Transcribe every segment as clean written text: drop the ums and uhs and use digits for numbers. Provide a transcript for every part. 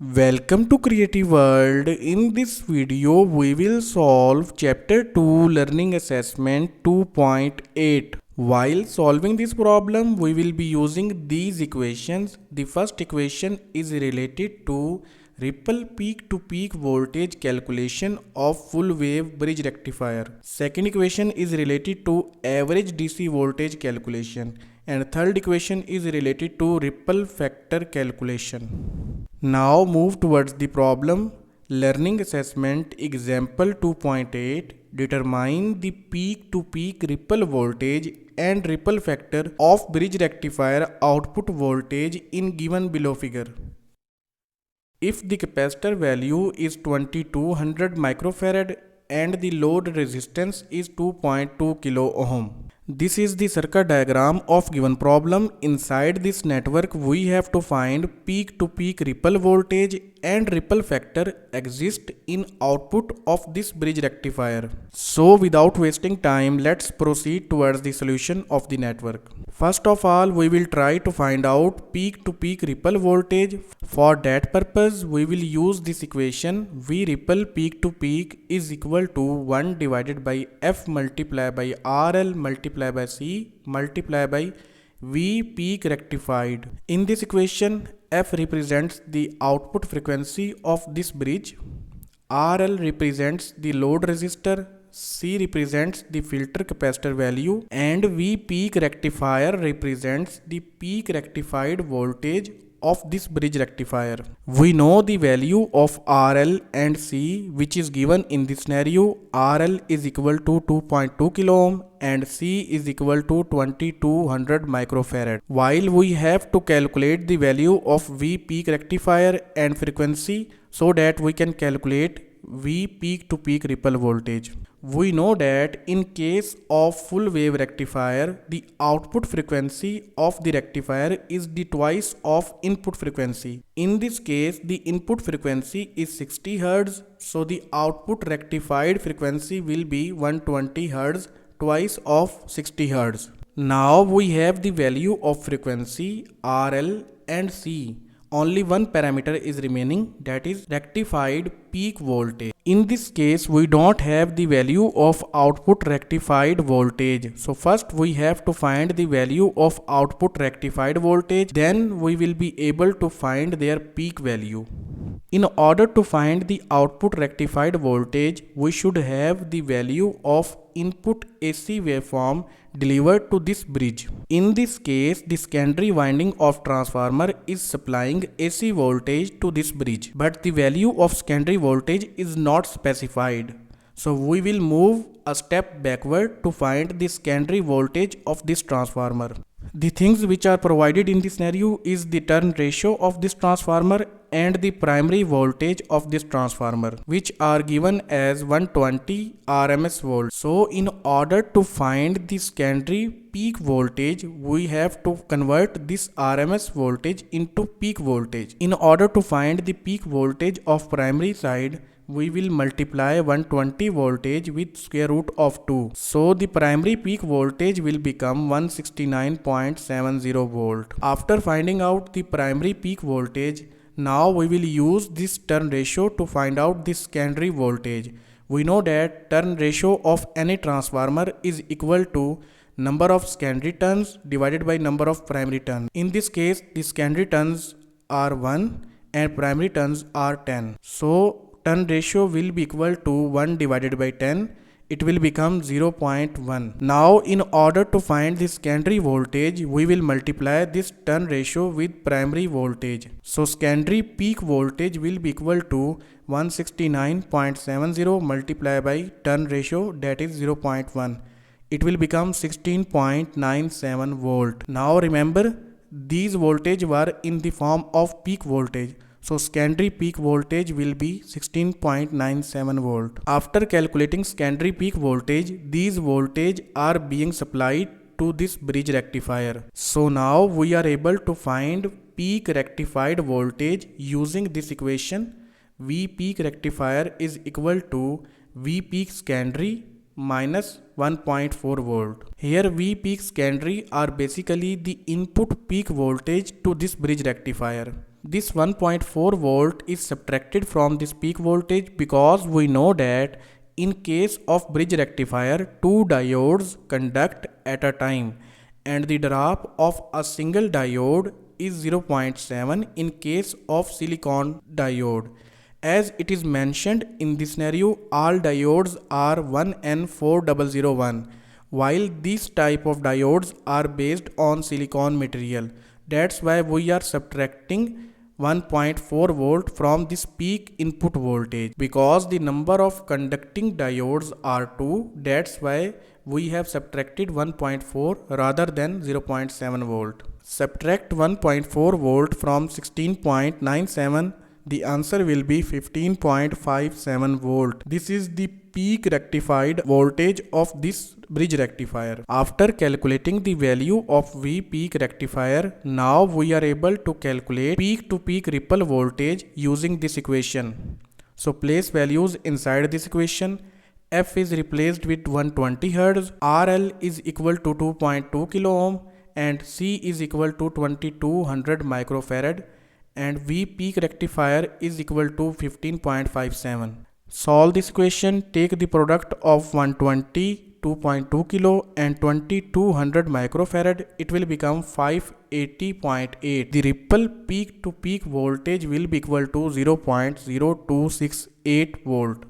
Welcome to Creative World. In this video, we will solve Chapter 2 Learning Assessment 2.8. While solving this problem, we will be using these equations. The first equation is related to ripple peak to peak voltage calculation of full wave bridge rectifier. Second equation is related to average DC voltage calculation. And third equation is related to ripple factor calculation. Now move towards the problem. Learning assessment example 2.8. Determine the peak to peak ripple voltage and ripple factor of bridge rectifier output voltage in given below figure. If the capacitor value is 2200 microfarad and the load resistance is 2.2 kilo ohm. This is the circuit diagram of given problem. Inside this network, we have to find peak to peak ripple voltage and ripple factor exist in output of this bridge rectifier. So without wasting time, let's proceed towards the solution of the network. First of all, we will try to find out peak to peak ripple voltage. For that purpose, we will use this equation. V ripple peak to peak is equal to 1 divided by F multiplied by RL multiplied by C multiplied by V peak rectified. In this equation, F represents the output frequency of this bridge, RL represents the load resistor, C represents the filter capacitor value, and V peak rectifier represents the peak rectified voltage of this bridge rectifier. We know the value of RL and C, which is given in this scenario. RL is equal to 2.2 kilo ohm and C is equal to 2200 microfarad. While we have to calculate the value of V peak rectifier and frequency so that we can calculate V peak to peak ripple voltage. We know that in case of full wave rectifier, the output frequency of the rectifier is the twice of input frequency. In this case, the input frequency is 60 Hz, so the output rectified frequency will be 120 Hz, twice of 60 Hz. Now we have the value of frequency RL and C. Only one parameter is remaining, that is rectified peak voltage. In this case, we don't have the value of output rectified voltage. So first we have to find the value of output rectified voltage. Then we will be able to find their peak value. In order to find the output rectified voltage, we should have the value of input AC waveform delivered to this bridge. In this case, the secondary winding of transformer is supplying AC voltage to this bridge, but the value of secondary voltage is not specified. So we will move a step backward to find the secondary voltage of this transformer. The things which are provided in this scenario is the turn ratio of this transformer and the primary voltage of this transformer, which are given as 120 RMS volt. So in order to find the secondary peak voltage, we have to convert this RMS voltage into peak voltage. In order to find the peak voltage of primary side, we will multiply 120 voltage with square root of 2. So the primary peak voltage will become 169.70 volt. After finding out the primary peak voltage, now we will use this turn ratio to find out the secondary voltage. We know that turn ratio of any transformer is equal to number of secondary turns divided by number of primary turns. In this case, the secondary turns are 1 and primary turns are 10. So turn ratio will be equal to 1 divided by 10. It will become 0.1. Now in order to find the secondary voltage, we will multiply this turn ratio with primary voltage. So secondary peak voltage will be equal to 169.70 multiplied by turn ratio, that is 0.1. It will become 16.97 volt. Now remember, these voltage were in the form of peak voltage. So secondary peak voltage will be 16.97 volt. After calculating secondary peak voltage, these voltage are being supplied to this bridge rectifier. So now we are able to find peak rectified voltage using this equation. V peak rectifier is equal to V peak secondary minus 1.4 volt. Here V peak secondary are basically the input peak voltage to this bridge rectifier. This 1.4 volt is subtracted from this peak voltage because we know that in case of bridge rectifier, two diodes conduct at a time and the drop of a single diode is 0.7 in case of silicon diode. As it is mentioned in this scenario, all diodes are 1N4001, while these type of diodes are based on silicon material. That's why we are subtracting 1.4 volt from this peak input voltage because the number of conducting diodes are 2. That's why we have subtracted 1.4 rather than 0.7 volt. Subtract 1.4 volt from 16.97. The answer will be 15.57 volt. This is the peak rectified voltage of this bridge rectifier. After calculating the value of V peak rectifier, now we are able to calculate peak to peak ripple voltage using this equation. So place values inside this equation. F is replaced with 120 Hz, RL is equal to 2.2 kilo ohm and C is equal to 2200 microfarad and V peak rectifier is equal to 15.57. Solve this equation, take the product of 120, 2.2 kilo and 2200 microfarad, it will become 580.8. The ripple peak to peak voltage will be equal to 0.0268 volt.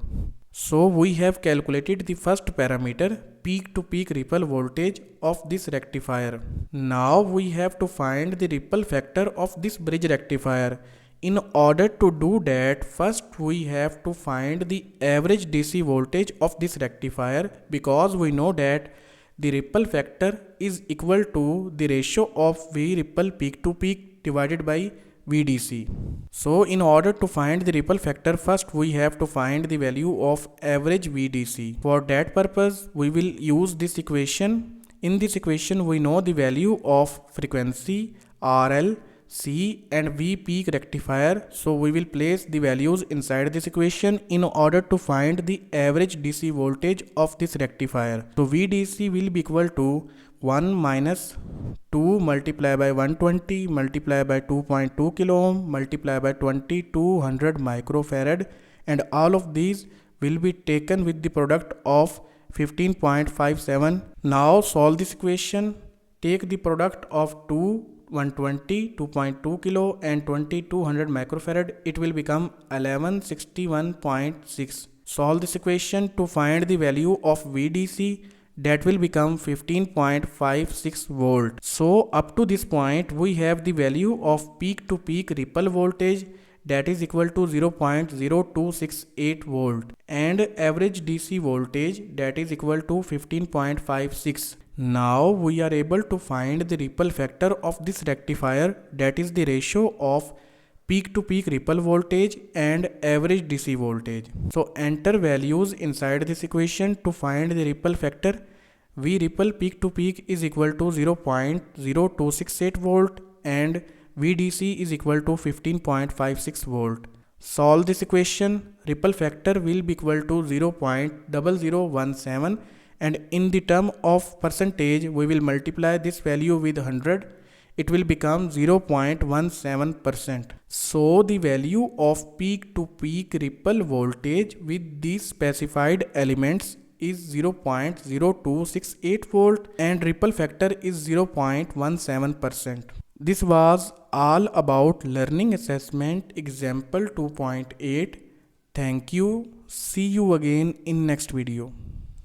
So we have calculated the first parameter, peak to peak ripple voltage of this rectifier. Now we have to find the ripple factor of this bridge rectifier. In order to do that, first we have to find the average DC voltage of this rectifier because we know that the ripple factor is equal to the ratio of V ripple peak to peak divided by VDC. So in order to find the ripple factor, first we have to find the value of average VDC. For that purpose, we will use this equation. In this equation, we know the value of frequency, RL, C and V peak rectifier. So we will place the values inside this equation in order to find the average DC voltage of this rectifier. So VDC will be equal to 1 minus 2 multiplied by 120 multiplied by 2.2 kilo ohm multiplied by 2200 microfarad, and all of these will be taken with the product of 15.57. Now solve this equation. Take the product of 120, 2.2 kilo and 2200 microfarad. It will become 1161.6. Solve this equation to find the value of VDC. That will become 15.56 volt. So up to this point we have the value of peak to peak ripple voltage, that is equal to 0.0268 volt, and average DC voltage, that is equal to 15.56. Now we are able to find the ripple factor of this rectifier, that is the ratio of peak to peak ripple voltage and average DC voltage. So enter values inside this equation to find the ripple factor. V ripple peak to peak is equal to 0.0268 volt and VDC is equal to 15.56 volt. Solve this equation. Ripple factor will be equal to 0.0017 and in the term of percentage we will multiply this value with 100. It will become 0.17%. So the value of peak to peak ripple voltage with these specified elements is 0.0268 volt and ripple factor is 0.17%. This was all about learning assessment example 2.8. Thank you. See you again in next video.